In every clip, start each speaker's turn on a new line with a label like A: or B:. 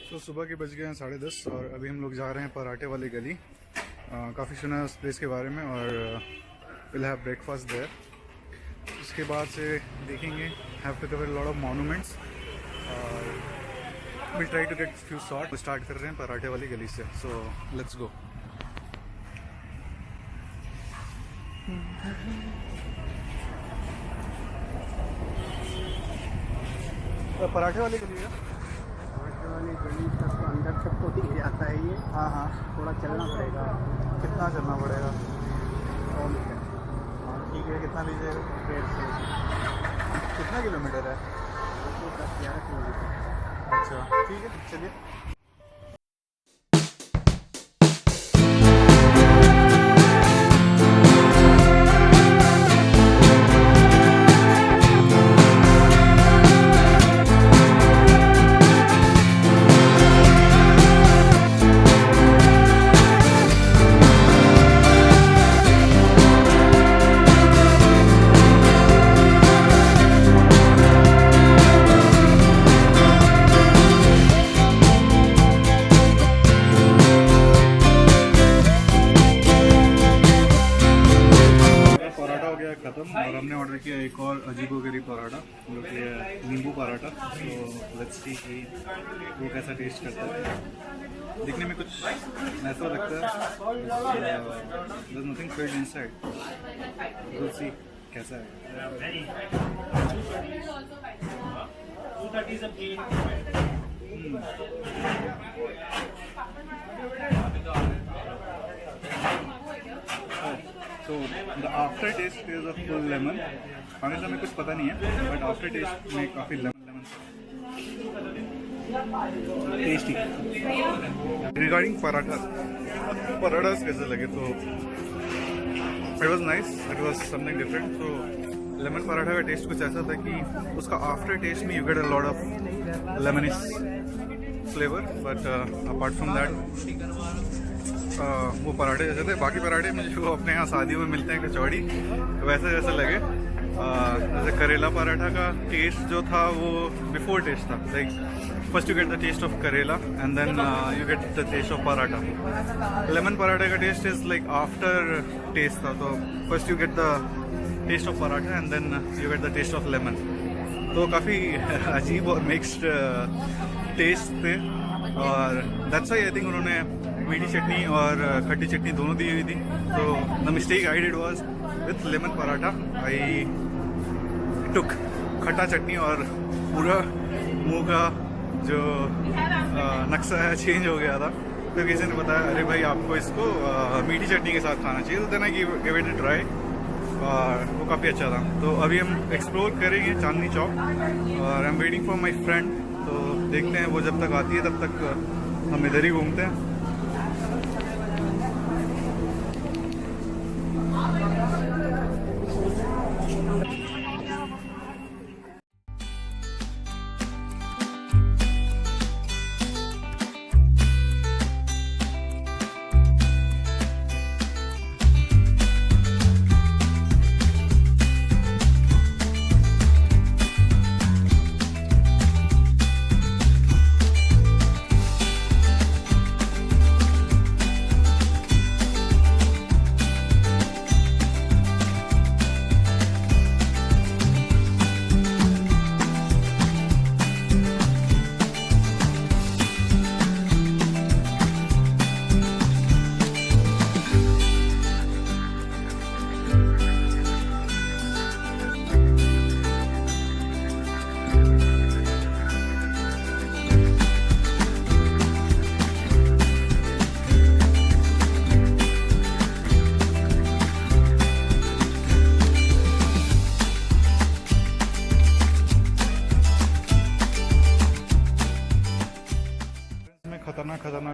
A: तो सुबह के बज गए हैं 10:30 और अभी हम लोग जा रहे हैं पराठे वाली गली। काफ़ी सुना है उस प्लेस के बारे में और विल हैव ब्रेकफास्ट देयर। उसके बाद से देखेंगे, have to cover lot of monuments और will try to get few shot. Start कर रहे हैं पराठे वाली गली से, सो लेट्स गो। तो पराठे वाली गली है,
B: पराठे वाली गली तक तो अंदर तक तो दिख जाता है ये।
A: हाँ हाँ,
B: थोड़ा चलना पड़ेगा।
A: कितना चलना पड़ेगा?
B: 100 मीटर।
A: हाँ ठीक है, कितना लीजिएगा?
B: 150।
A: कितना किलोमीटर है?
B: 10-11 किलोमीटर।
A: अच्छा ठीक है, चलिए। खत्म और हमने ऑर्डर किया एक और अजीबोगरीब पराठा, जो कि है नींबू पराठा। तो लेट्स सी कि वो कैसा टेस्ट करता है। दिखने में कुछ ऐसा लगता है, there's nothing filled inside. We'll see कैसा है। तो the after taste is a full lemon. खाने से हमें कुछ पता नहीं है, बट आफ्टर टेस्ट में काफ़ी लेमन टेस्टी। रिगार्डिंग पराठास कैसे लगे, तो it was nice, it was something different. तो लेमन पराठा का टेस्ट कुछ ऐसा था कि उसका आफ्टर टेस्ट में you get a lot of lemonish flavour, but apart from that वो पराठे जैसे थे। बाकी पराठे मुझे जो अपने यहाँ शादियों में मिलते हैं कचौड़ी, वैसे जैसे लगे। जैसे करेला पराठा का टेस्ट जो था वो बिफोर टेस्ट था, like first you get the taste of karela and then you get the taste of paratha. Lemon पराठे का taste is like after taste था, तो first you get the taste of paratha and then you get the taste of lemon. तो काफ़ी अजीब और mixed test थे और दैट्स व्हाई आई थिंक उन्होंने मीठी चटनी और खट्टी चटनी दोनों दी हुई थी। तो the mistake I did was with lemon paratha, I took खट्टा चटनी और पूरा मुंह का जो नक्शा है चेंज हो गया था। तो किसी ने बताया, अरे भाई आपको इसको मीठी चटनी के साथ खाना चाहिए। तो then I give it a try और वो काफ़ी अच्छा था। तो अभी हम एक्सप्लोर करेंगे चांदनी चौक और I am waiting for my friend. तो देखते हैं वो जब तक आती है तब तक हम इधर ही घूमते हैं। खतरनाक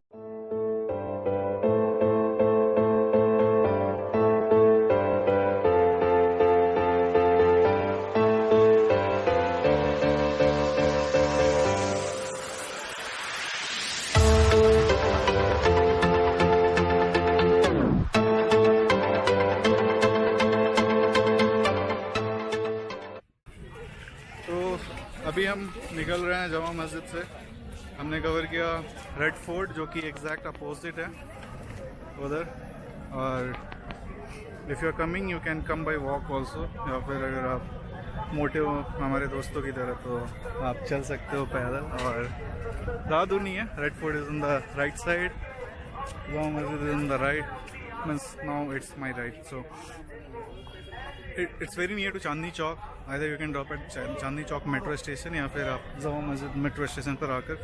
A: अभी हम निकल रहे हैं जामा मस्जिद से। हमने कवर किया रेड फोर्ट जो कि एग्जैक्ट अपोजिट है उधर, और if you are coming you can come by walk also, या फिर अगर आप मोटे हो हमारे दोस्तों की तरह तो आप चल सकते हो पैदल। और ज़्यादा दूर नहीं है। Red fort is on the right side, Jama Masjid is on the right, means now it's my right. So it's very near to Chandni Chowk. Either you can drop at Chandni Chowk metro station या फिर आप Jama Masjid metro station पर आकर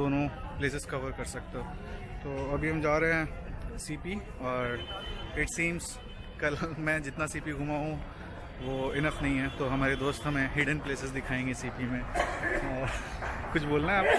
A: दोनों places cover कर सकते हो। तो अभी हम जा रहे हैं सीपी, और इट सीम्स कल मैं जितना सीपी घुमा हूँ वो इनफ नहीं है, तो हमारे दोस्त हमें हिडन प्लेसेस दिखाएंगे सीपी में। कुछ बोलना है आपको?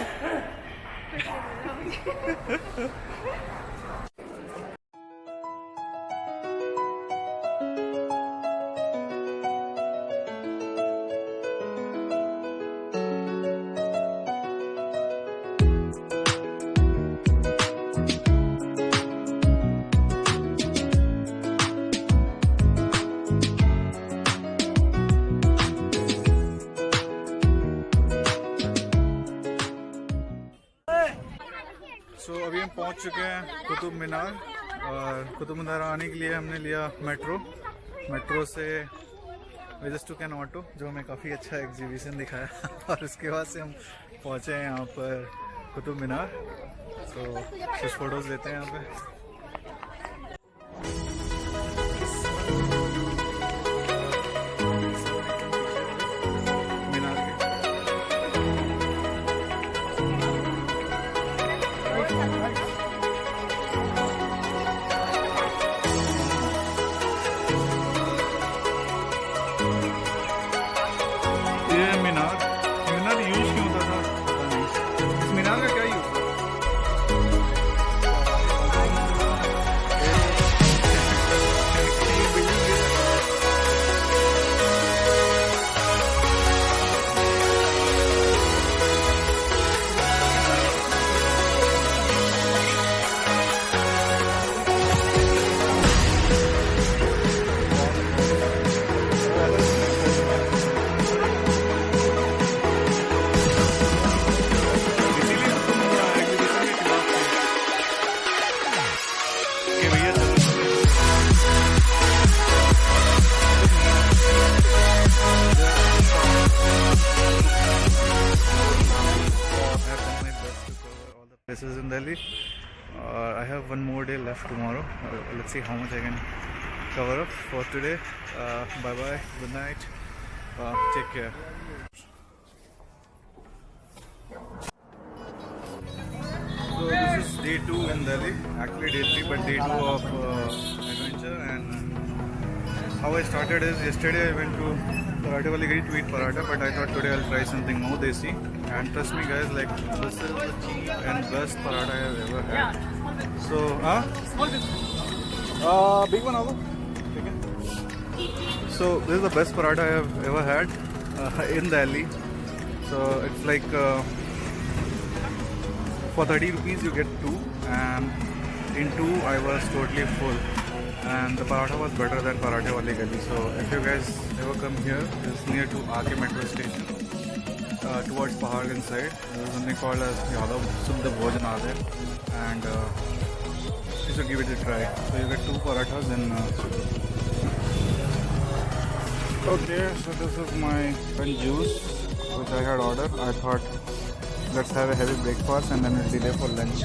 A: सो अभी हम पहुंच चुके हैं कुतुब मीनार, और कुतुब मीनार आने के लिए हमने लिया मेट्रो से वी जस्ट टूक एन ऑटो जो हमें काफ़ी अच्छा एग्जीबिशन दिखाया और उसके बाद से हम पहुंचे हैं यहाँ पर कुतुब मीनार। सो कुछ फ़ोटोज़ लेते हैं यहाँ पे। मीनार यूज क्यों होता था पता नहीं। इस मीनार का क्या यूज है? Places in Delhi. I have one more day left tomorrow. Let's see how much I can cover up for today. Bye bye, good night, take care. So this is day 2 in Delhi, actually day 3 but day 2 of adventure. And how I started is yesterday I went to Paratha Wali Gadi to eat paratha, but I thought today I'll try something more desi. And trust me guys, like this is the cheap and best paratha I have ever had. So, big one also. So this is the best paratha I have ever had in Delhi. So it's like for 30 rupees you get 2, and in 2 I was totally full. And the paratha was better than Paratha Wali Gali. So if you guys ever come here, it's near to RK metro station, towards Paharganj side. There's something called as Yadav Suddha Bhojanalaya, and you should give it a try. So you get 2 parathas and okay, so this is my pen juice which I had ordered. I thought let's have a heavy breakfast and then we'll delay for lunch.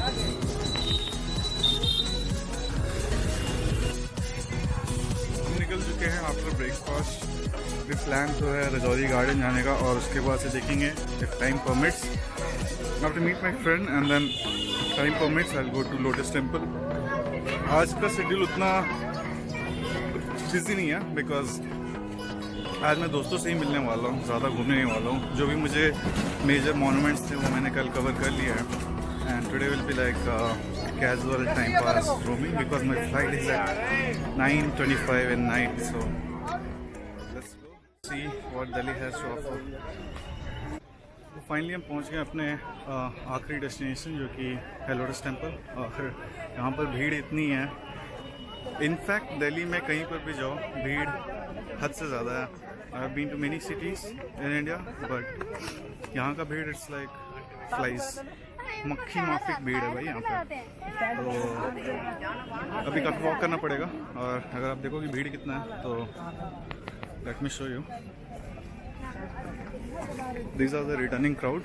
A: निकल चुके हैं after breakfast. अभी plan तो है Rajouri garden जाने का, और उसके बाद से देखेंगे if time permits. I have to meet my friend and then time permits I will go to Lotus Temple. आज का शेड्यूल उतना बिजी नहीं है बिकॉज आज मैं दोस्तों से ही मिलने वाला हूँ, ज़्यादा घूमने नहीं वाला हूँ। जो भी मुझे मेजर मॉन्यूमेंट्स थे वो मैंने कल कवर कर लिया है, and today will be like casual time pass roaming because my flight is at 9:25 in night. So let's go see what Delhi has to offer. तो फाइनली हम पहुंच गए अपने आखिरी डेस्टिनेशन जो कि है लोटस टेम्पल। और यहाँ पर भीड़ इतनी है, इनफैक्ट दिल्ली में कहीं पर भी जाओ भीड़ हद से ज़्यादा है। I have been to many cities in India but यहाँ का भीड़ इट्स लाइक फ्लाइज। मक्खी माफिक भीड़ है भाई यहाँ पे। तो अभी काफ़ी वॉक करना पड़ेगा, और अगर आप देखो कि भीड़ कितना है तो let me show you, this are the returning crowd.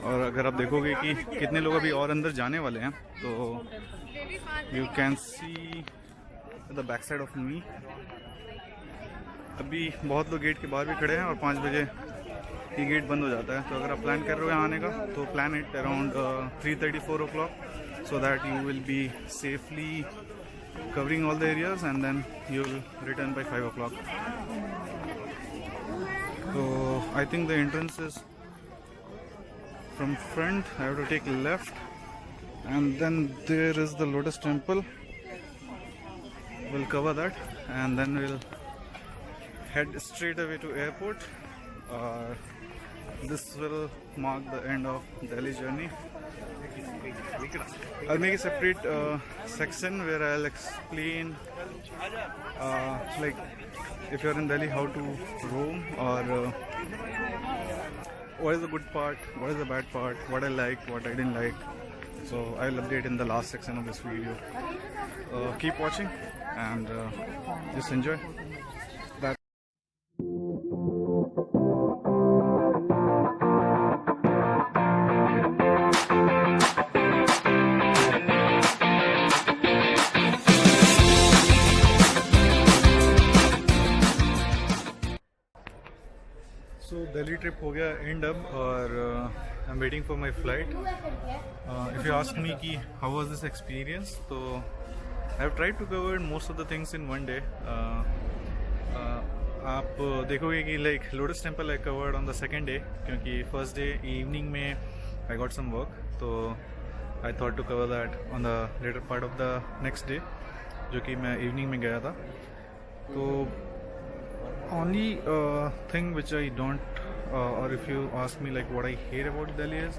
A: और अगर आप देखोगे कि कितने लोग अभी और अंदर जाने वाले हैं तो you can see the back side of me. अभी बहुत लोग गेट के बाहर भी खड़े हैं और 5 बजे ये गेट बंद हो जाता है। तो अगर आप प्लान कर रहे हो यहाँ आने का तो plan it around 3:30-4 o'clock so that you will be safely covering all the areas and then you will return by 5 o'clock. So I think the entrance is from front. I have to take left and then there is the Lotus Temple. We'll cover that and then we'll head straight away to airport. This will mark the end of Delhi journey. I'll make a separate section where I'll explain like if you're in Delhi how to roam, or what is the good part, what is the bad part, what I liked, what I didn't like. So I'll update in the last section of this video. Keep watching and just enjoy. So Delhi trip हो गया and अब, और I am waiting for my flight. If you ask me कि how was this experience, तो I have tried to cover most of the things in one day. आप देखोगे कि like Lotus Temple I covered on the second day, क्योंकि first day evening में I got some work, तो I thought to cover that on the later part of the next day, जो कि मैं evening में गया था। तो only thing which I don't or if you ask me like what I hate about Delhi is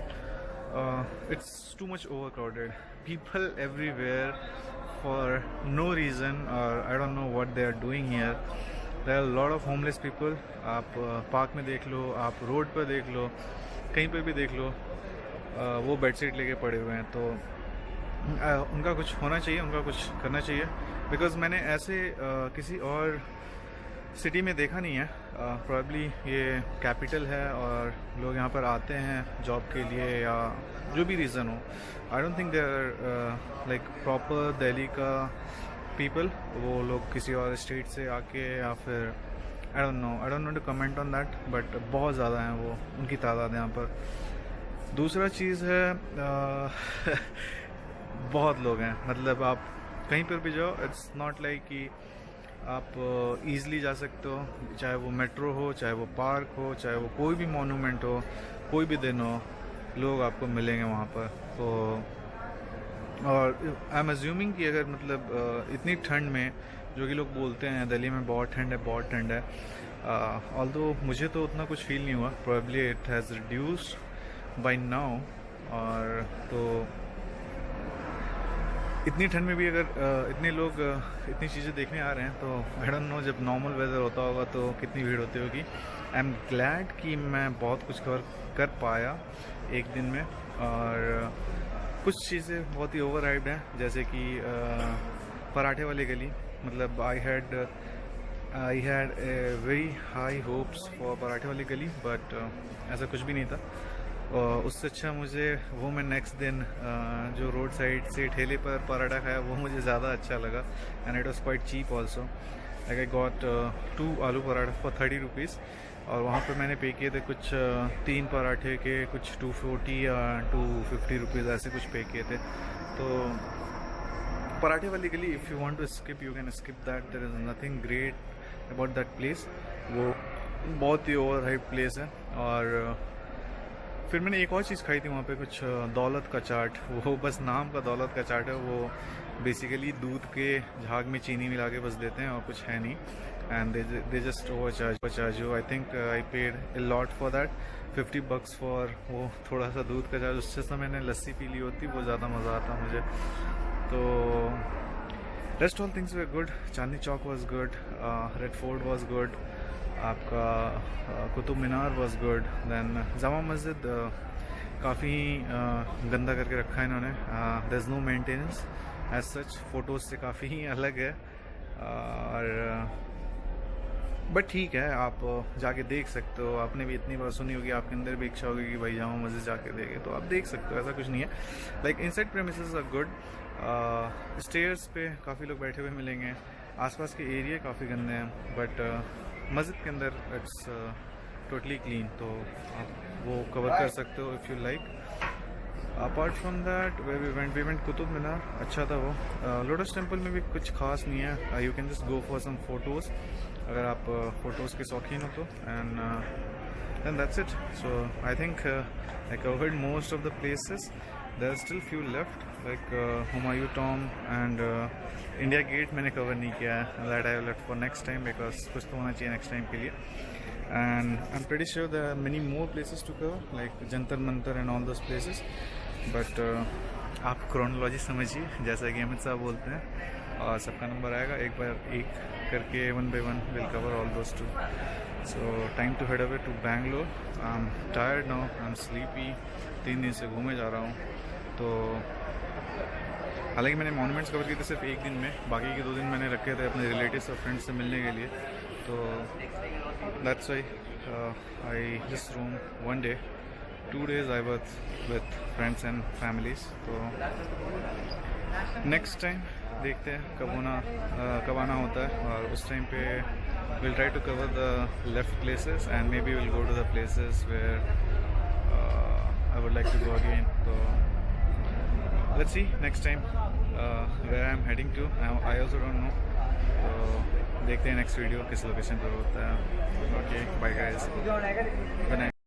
A: it's too much overcrowded, people everywhere for no reason, or I don't know what they are doing here. There are a lot of homeless people. आप park में देख लो, आप road पर देख लो, कहीं पे भी देख लो, वो बेडशीट लेके पड़े हुए हैं। तो उनका कुछ होना चाहिए, उनका कुछ करना चाहिए, बिकॉज मैंने ऐसे किसी और सिटी में देखा नहीं है। प्रॉब्ली ये कैपिटल है और लोग यहाँ पर आते हैं जॉब के लिए या जो भी रीज़न हो। I don't think they are like proper Delhi का पीपल, वो लोग किसी और स्टेट से आके, या फिर I don't know to comment on that, but बहुत ज़्यादा हैं वो, उनकी तादाद यहाँ पर। दूसरा चीज़ है बहुत लोग हैं, मतलब आप कहीं पर भी जाओ, इट्स नॉट लाइक कि आप ईज़िली जा सकते हो, चाहे वो मेट्रो हो, चाहे वो पार्क हो, चाहे वो कोई भी मॉन्यूमेंट हो, कोई भी दिन हो, लोग आपको मिलेंगे वहाँ पर। तो और आई एम अज्यूमिंग कि अगर मतलब इतनी ठंड में, जो कि लोग बोलते हैं दिल्ली में बहुत ठंड है, बहुत ठंड है, ऑल्दो मुझे तो उतना कुछ फील नहीं हुआ, probably it has reduced by now. और तो इतनी ठंड में भी अगर इतने लोग इतनी चीज़ें देखने आ रहे हैं, तो आई डोंट नो जब नॉर्मल वेदर होता होगा तो कितनी भीड़ होती होगी। आई एम ग्लैड कि मैं बहुत कुछ कवर कर पाया एक दिन में, और कुछ चीज़ें बहुत ही ओवर हाइप्ड हैं, जैसे कि पराठे वाली गली। मतलब I had very high hopes for पराठे वाली गली, बट ऐसा कुछ भी नहीं था। उससे अच्छा मुझे वो, मैं नेक्स्ट दिन जो रोड साइड से ठेले पर पराठा खाया, वो मुझे ज़्यादा अच्छा लगा, and it was quite cheap also. Like I got 2 aloo paratha for 30 rupees, और वहाँ पर मैंने पे किए थे कुछ 3 पराठे के कुछ 240 या 250 रुपीज़, ऐसे कुछ पे किए थे। तो पराठे वाली गली, if you want to skip you can skip that, there is nothing great about that place. वो बहुत ही ओवर हाइप प्लेस है। और फिर मैंने एक और चीज़ खाई थी वहाँ पे, कुछ दौलत का चाट, वो बस नाम का दौलत का चाट है, वो बेसिकली दूध के झाग में चीनी मिला के बस देते हैं और कुछ है नहीं, and they just over you. I think I paid a lot for that, $50 for वो थोड़ा सा दूध का चाट। उससे तो मैंने लस्सी पी ली होती, वो ज़्यादा मज़ा आता मुझे। तो rest all things were good. Chandni Chowk was good, Red Fort was good, आपका Qutub Minar was good, then Jama Masjid काफ़ी गंदा करके रखा है इन्होंने. There is no maintenance as such. Photos से काफ़ी ही अलग है. और बट ठीक है, आप जाके देख सकते हो. आपने भी इतनी बार सुनी होगी, आपके अंदर भी इच्छा होगी कि भाई जामा मस्जिद जाके देखे, तो आप देख सकते हो. ऐसा कुछ नहीं है. Like inside premises are good. Stairs पे काफ़ी लोग बैठे हुए मिलेंगे. आसपास के एरिया काफ़ी गंदे हैं, बट मस्जिद के अंदर इट्स टोटली क्लीन, तो आप वो कवर कर सकते हो if you like. Apart from that we went Qutub Minar. अच्छा था वो. लोटस टेम्पल में भी कुछ खास नहीं है. You can just go for some photos अगर आप फ़ोटोज़ के शौकीन हो तो. And that's it. So I think I covered most of the places. There are still few left like Humayun tomb and India Gate मैंने कवर नहीं किया है. That I will left for next time, because कुछ तो होना चाहिए नेक्स्ट टाइम के लिए. And I'm pretty sure there are many more places to cover, like Jantar Mantar and all those places. But आप क्रोनोलॉजी समझिए, जैसा कि अमित साहब बोलते हैं, और सबका नंबर आएगा एक बार एक करके. 1 by 1 we'll cover all those too. So time to head away to Bangalore. I'm tired now. I'm sleepy. 3 दिन से घूमे जा रहा हूँ. तो हालांकि मैंने मॉन्यूमेंट्स कवर किए थे सिर्फ एक दिन में, बाकी के 2 दिन मैंने रखे थे अपने रिलेटिव्स और फ्रेंड्स से मिलने के लिए. तो that's why I just roam 1 day. 2 days I was with friends and families. तो next time देखते हैं कब आना होता है, और उस टाइम पे we'll try to cover the left places and maybe we'll go to the places where I would like to go again. So let's see next time where I'm heading to. I also don't know. तो देखते हैं next video किस location पर होता है. Okay, bye guys, good night.